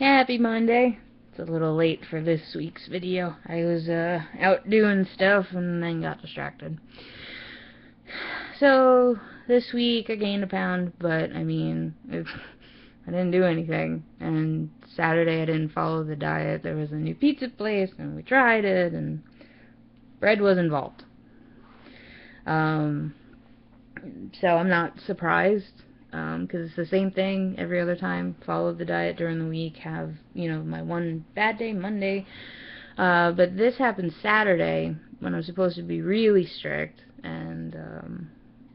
Happy Monday. It's a little late for this week's video. I was out doing stuff and then got distracted. So this week I gained a pound, but I mean, I didn't do anything. And Saturday I didn't follow the diet. There was a new pizza place and we tried it and bread was involved. So I'm not surprised, because it's the same thing every other time. Follow the diet during the week, have, my one bad day, Monday. But this happened Saturday when I'm supposed to be really strict, and,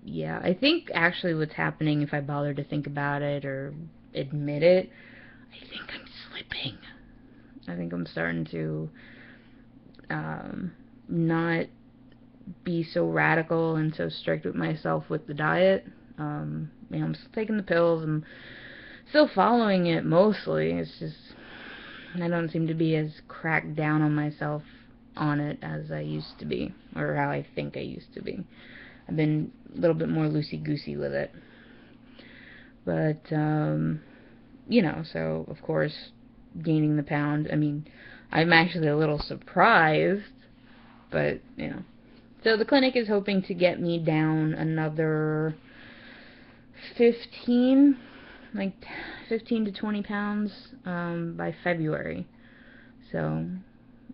yeah, I think actually what's happening, if I bother to think about it or admit it, I think I'm slipping. I think I'm starting to, not be so radical and so strict with myself with the diet. I'm still taking the pills. I'm still following it mostly. It's just I don't seem to be as cracked down on myself on it as I used to be, or how I think I used to be. I've been a little bit more loosey-goosey with it. But, so, of course, gaining the pound, I mean, I'm actually a little surprised, but, So the clinic is hoping to get me down another 15, like 15 to 20 pounds by February. So,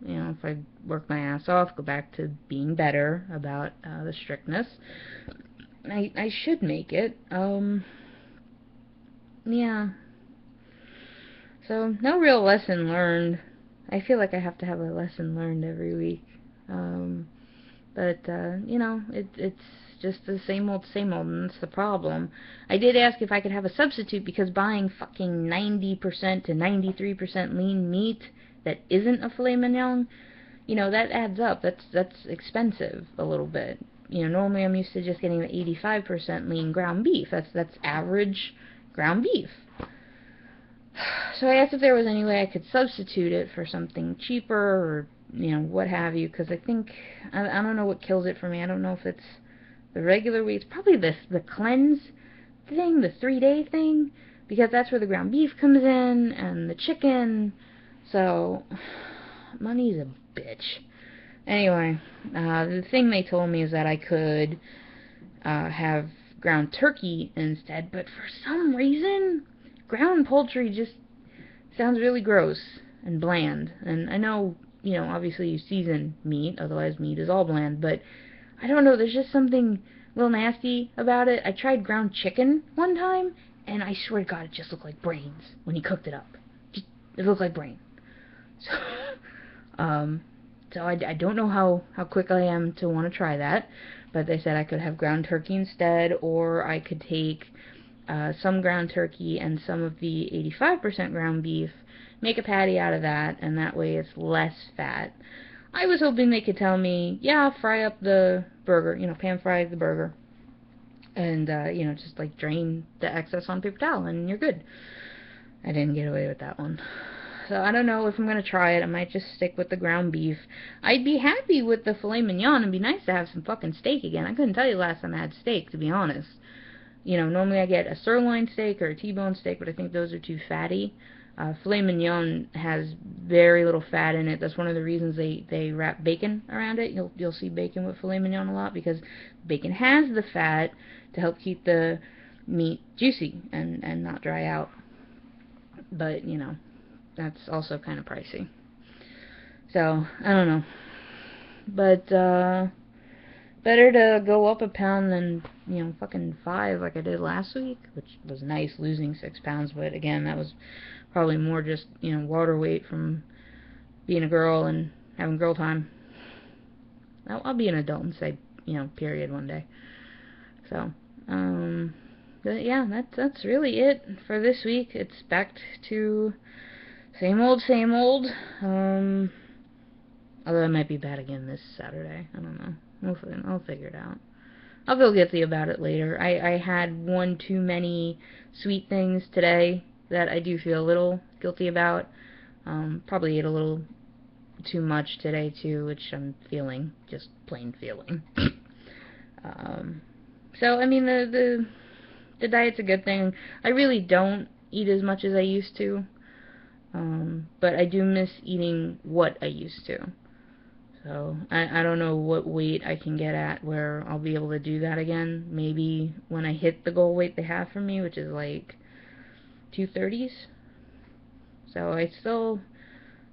if I work my ass off, go back to being better about the strictness, I should make it. Yeah. So, no real lesson learned. I feel like I have to have a lesson learned every week. But, it's just the same old, and that's the problem. I did ask if I could have a substitute, because buying fucking 90% to 93% lean meat that isn't a filet mignon, that adds up. That's expensive a little bit. Normally I'm used to just getting the 85% lean ground beef. That's average ground beef. So I asked if there was any way I could substitute it for something cheaper, or what have you, because I think, I don't know what kills it for me. I don't know if it's the regular week. It's probably the cleanse thing, the 3-day thing, because that's where the ground beef comes in, and the chicken, so, money's a bitch. Anyway, the thing they told me is that I could have ground turkey instead, but for some reason, ground poultry just sounds really gross and bland, and I know, obviously you season meat, otherwise meat is all bland, but I don't know, there's just something a little nasty about it. I tried ground chicken one time, and I swear to God, it just looked like brains when he cooked it up. It looked like brain. So, I don't know how quick I am to want to try that, but they said I could have ground turkey instead, or I could take some ground turkey and some of the 85% ground beef, make a patty out of that, and that way it's less fat. I was hoping they could tell me, yeah, fry up the burger, pan fry the burger, and, just, like, drain the excess on paper towel, and you're good. I didn't get away with that one. So I don't know if I'm going to try it. I might just stick with the ground beef. I'd be happy with the filet mignon. It'd be nice to have some fucking steak again. I couldn't tell you the last time I had steak, to be honest. Normally I get a sirloin steak or a T-bone steak, but I think those are too fatty. Filet mignon has very little fat in it. That's one of the reasons they wrap bacon around it. You'll see bacon with filet mignon a lot, because bacon has the fat to help keep the meat juicy and not dry out. But, that's also kind of pricey. So, I don't know. But, better to go up a pound than, fucking 5 like I did last week, which was nice, losing 6 pounds, but again, that was probably more just, water weight from being a girl and having girl time. I'll be an adult and say, period one day. So, but yeah, that's really it for this week. It's back to same old, same old. Although I might be bad again this Saturday. I don't know. I'll figure it out. I'll feel guilty about it later. I had one too many sweet things today that I do feel a little guilty about. Probably ate a little too much today too, which I'm feeling, just plain feeling. So I mean, the diet's a good thing. I really don't eat as much as I used to. But I do miss eating what I used to. So, I don't know what weight I can get at where I'll be able to do that again. Maybe when I hit the goal weight they have for me, which is like 230s. So I still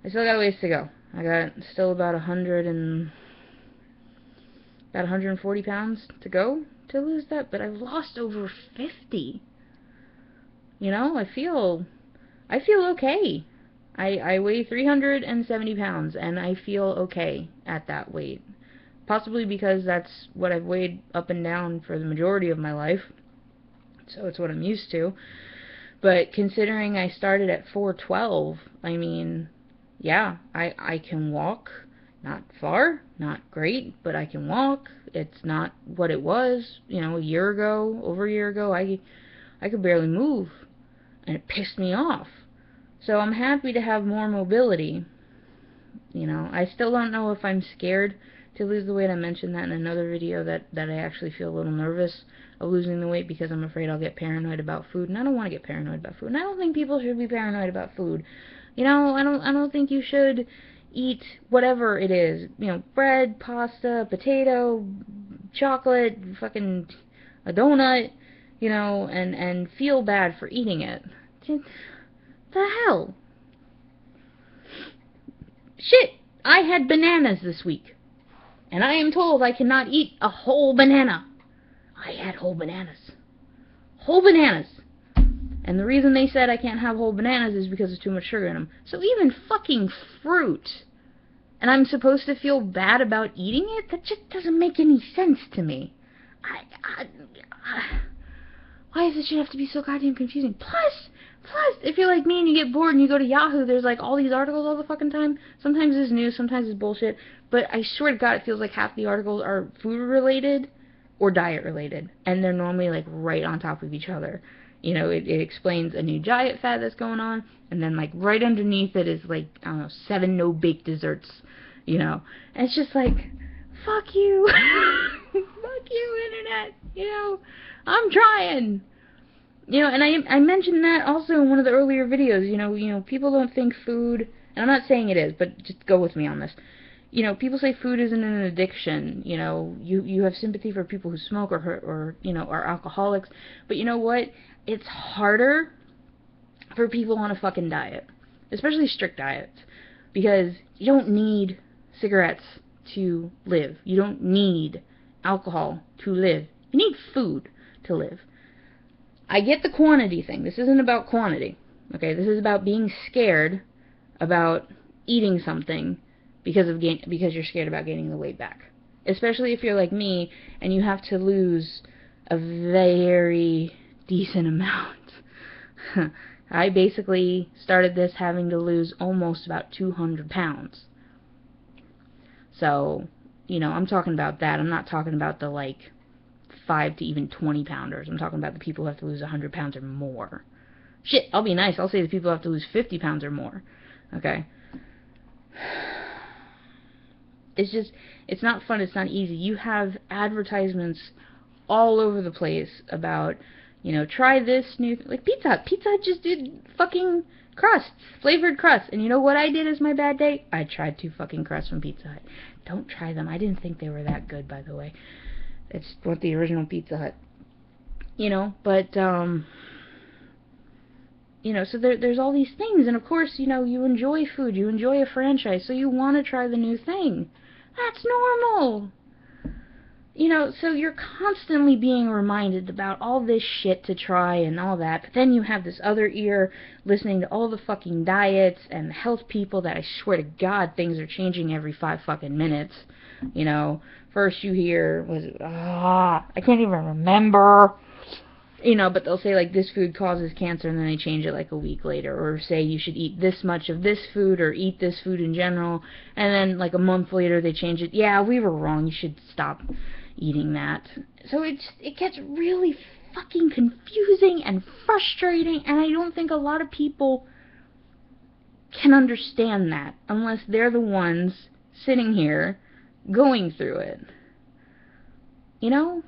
got a ways to go. I got still about 140 pounds to go to lose that, but I've lost over 50. You know, I feel okay. I weigh 370 pounds, and I feel okay at that weight. Possibly because that's what I've weighed up and down for the majority of my life, so it's what I'm used to. But considering I started at 412, I mean, yeah, I can walk. Not far, not great, but I can walk. It's not what it was, you know, a year ago, over a year ago. I could barely move, and it pissed me off. So I'm happy to have more mobility. You know, I still don't know if I'm scared to lose the weight. I mentioned that in another video, that I actually feel a little nervous of losing the weight because I'm afraid I'll get paranoid about food, and I don't want to get paranoid about food. And I don't think people should be paranoid about food. You know, I don't think you should eat whatever it is. You know, bread, pasta, potato, chocolate, fucking a donut, you know, and feel bad for eating it. The hell? Shit! I had bananas this week, and I am told I cannot eat a whole banana. I had whole bananas. Whole bananas! And the reason they said I can't have whole bananas is because there's too much sugar in them. So even fucking fruit, and I'm supposed to feel bad about eating it? That just doesn't make any sense to me. Why does this shit have to be so goddamn confusing? Plus, if you're like me and you get bored and you go to Yahoo, there's like all these articles all the fucking time. Sometimes it's news, sometimes it's bullshit. But I swear to God, it feels like half the articles are food related or diet related. And they're normally like right on top of each other. You know, it explains a new diet fad that's going on. And then like right underneath it is like, I don't know, 7 no-bake desserts. You know. And it's just like, fuck you. Fuck you, internet. You know, I'm trying. You know, and I mentioned that also in one of the earlier videos. You know, people don't think food, and I'm not saying it is, but just go with me on this. You know, people say food isn't an addiction. You know, you have sympathy for people who smoke or you know, are alcoholics. But you know what? It's harder for people on a fucking diet, especially strict diets, because you don't need cigarettes to live. You don't need alcohol to live. You need food to live. I get the quantity thing. This isn't about quantity. Okay, this is about being scared about eating something because you're scared about gaining the weight back. Especially if you're like me and you have to lose a very decent amount. I basically started this having to lose almost about 200 pounds. So, you know, I'm talking about that. I'm not talking about the like 5 to even 20 pounders. I'm talking about the people who have to lose 100 pounds or more. Shit, I'll be nice. I'll say the people who have to lose 50 pounds or more. Okay? It's just, it's not fun. It's not easy. You have advertisements all over the place about, you know, try this new, like Pizza Hut. Pizza Hut just did fucking crusts, flavored crusts. And you know what I did as my bad day? I tried 2 fucking crusts from Pizza Hut. Don't try them. I didn't think they were that good, by the way. It's what the original Pizza Hut. You know, but, you know, so there's all these things. And of course, you know, you enjoy food. You enjoy a franchise. So you want to try the new thing. That's normal. You know, so you're constantly being reminded about all this shit to try and all that. But then you have this other ear listening to all the fucking diets and the health people that I swear to God things are changing every 5 fucking minutes. You know, first you hear, I can't even remember. You know, but they'll say, like, this food causes cancer, and then they change it, like, a week later. Or say you should eat this much of this food, or eat this food in general. And then, like, a month later, they change it. Yeah, we were wrong. You should stop eating that. So it gets really fucking confusing and frustrating, and I don't think a lot of people can understand that unless they're the ones sitting here going through it. You know?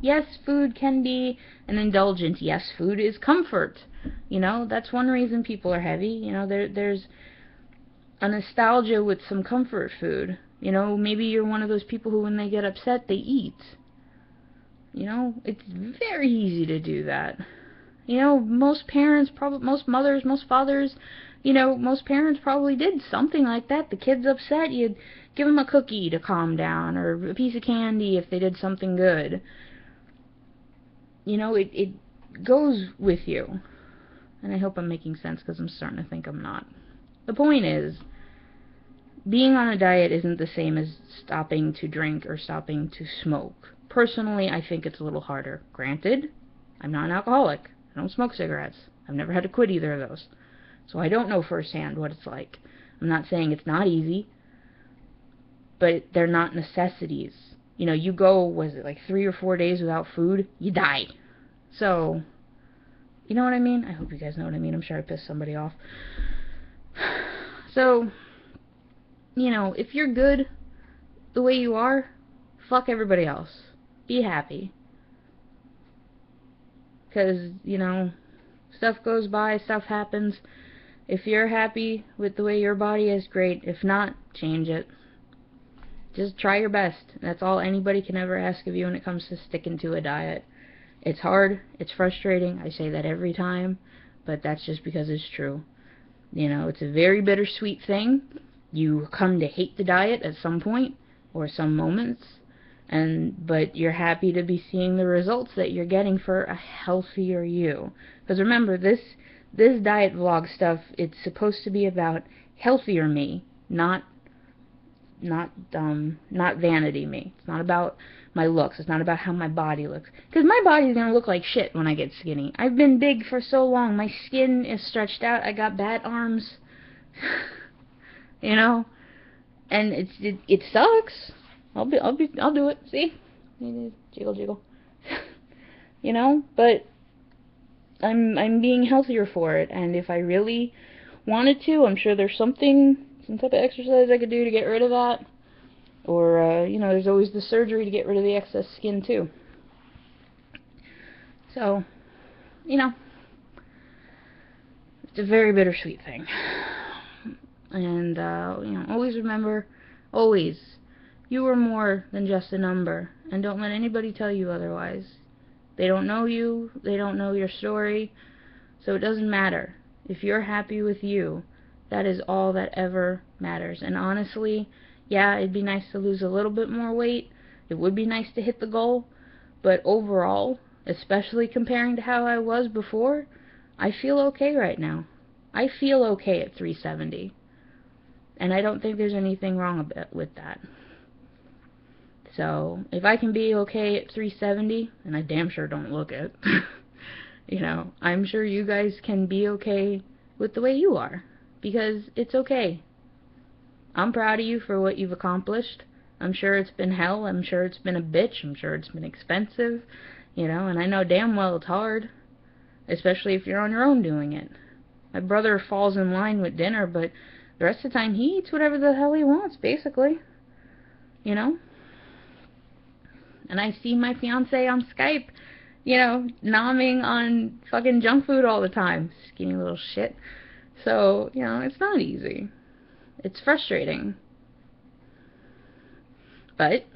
Yes, food can be an indulgence. Yes, food is comfort. You know, that's one reason people are heavy. You know, there's a nostalgia with some comfort food. You know, maybe you're one of those people who, when they get upset, they eat. You know, it's very easy to do that. You know, most parents, probably most mothers, most fathers, you know, most parents probably did something like that. The kid's upset, you'd give them a cookie to calm down, or a piece of candy if they did something good. You know, it goes with you. And I hope I'm making sense, because I'm starting to think I'm not. The point is, being on a diet isn't the same as stopping to drink or stopping to smoke. Personally, I think it's a little harder. Granted, I'm not an alcoholic. I don't smoke cigarettes. I've never had to quit either of those. So I don't know firsthand what it's like. I'm not saying it's not easy, but they're not necessities. You know, you go, was it like 3 or 4 days without food, you die. So, you know what I mean? I hope you guys know what I mean. I'm sure I pissed somebody off. So, you know, if you're good the way you are, fuck everybody else. Be happy. Because, you know, stuff goes by, stuff happens. If you're happy with the way your body is, great. If not, change it. Just try your best. That's all anybody can ever ask of you when it comes to sticking to a diet. It's hard. It's frustrating. I say that every time. But that's just because it's true. You know, it's a very bittersweet thing. You come to hate the diet at some point, or some moments. But you're happy to be seeing the results that you're getting for a healthier you. Because remember, this diet vlog stuff, it's supposed to be about healthier me, not vanity me. It's not about my looks. It's not about how my body looks. Because my body's gonna look like shit when I get skinny. I've been big for so long. My skin is stretched out. I got bat arms. You know, and it sucks. I'll do it. See? Jiggle, jiggle. You know, but I'm being healthier for it, and if I really wanted to, I'm sure there's some type of exercise I could do to get rid of that. Or, you know, there's always the surgery to get rid of the excess skin, too. So, you know, it's a very bittersweet thing. And, you know, always remember, always, you are more than just a number, and don't let anybody tell you otherwise. They don't know you, they don't know your story, so it doesn't matter. If you're happy with you, that is all that ever matters. And honestly, yeah, it'd be nice to lose a little bit more weight. It would be nice to hit the goal, but overall, especially comparing to how I was before, I feel okay right now. I feel okay at 370. And I don't think there's anything wrong with that. So, if I can be okay at 370, and I damn sure don't look it, you know, I'm sure you guys can be okay with the way you are. Because it's okay. I'm proud of you for what you've accomplished. I'm sure it's been hell. I'm sure it's been a bitch. I'm sure it's been expensive. You know, and I know damn well it's hard. Especially if you're on your own doing it. My brother falls in line with dinner, but the rest of the time he eats whatever the hell he wants, basically. You know? And I see my fiance on Skype, you know, nomming on fucking junk food all the time. Skinny little shit. So, you know, it's not easy. It's frustrating. But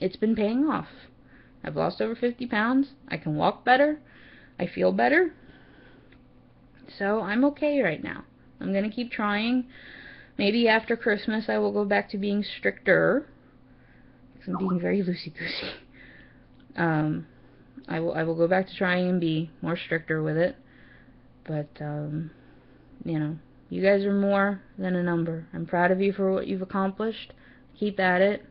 it's been paying off. I've lost over 50 pounds. I can walk better. I feel better. So I'm okay right now. I'm going to keep trying. Maybe after Christmas I will go back to being stricter. I'm being very loosey-goosey. I will go back to trying and be more stricter with it. But, you know, you guys are more than a number. I'm proud of you for what you've accomplished. Keep at it.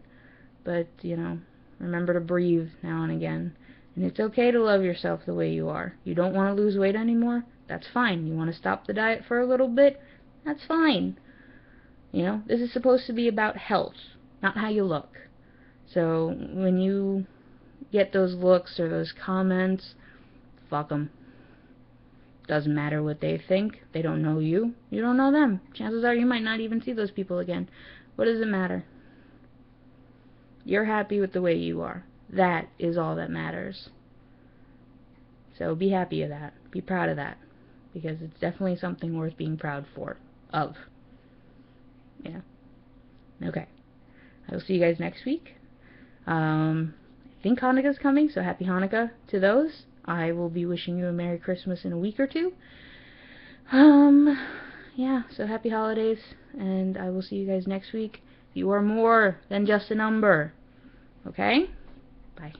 But, you know, remember to breathe now and again. And it's okay to love yourself the way you are. You don't want to lose weight anymore? That's fine. You want to stop the diet for a little bit? That's fine. You know, this is supposed to be about health, not how you look. So, when you get those looks or those comments, fuck them. Doesn't matter what they think. They don't know you. You don't know them. Chances are you might not even see those people again. What does it matter? You're happy with the way you are. That is all that matters. So be happy of that. Be proud of that. Because it's definitely something worth being proud of. Yeah. Okay. I will see you guys next week. I think Hanukkah's coming, so happy Hanukkah to those. I will be wishing you a Merry Christmas in a week or two. Yeah, so happy holidays, and I will see you guys next week. You are more than just a number. Okay? Bye.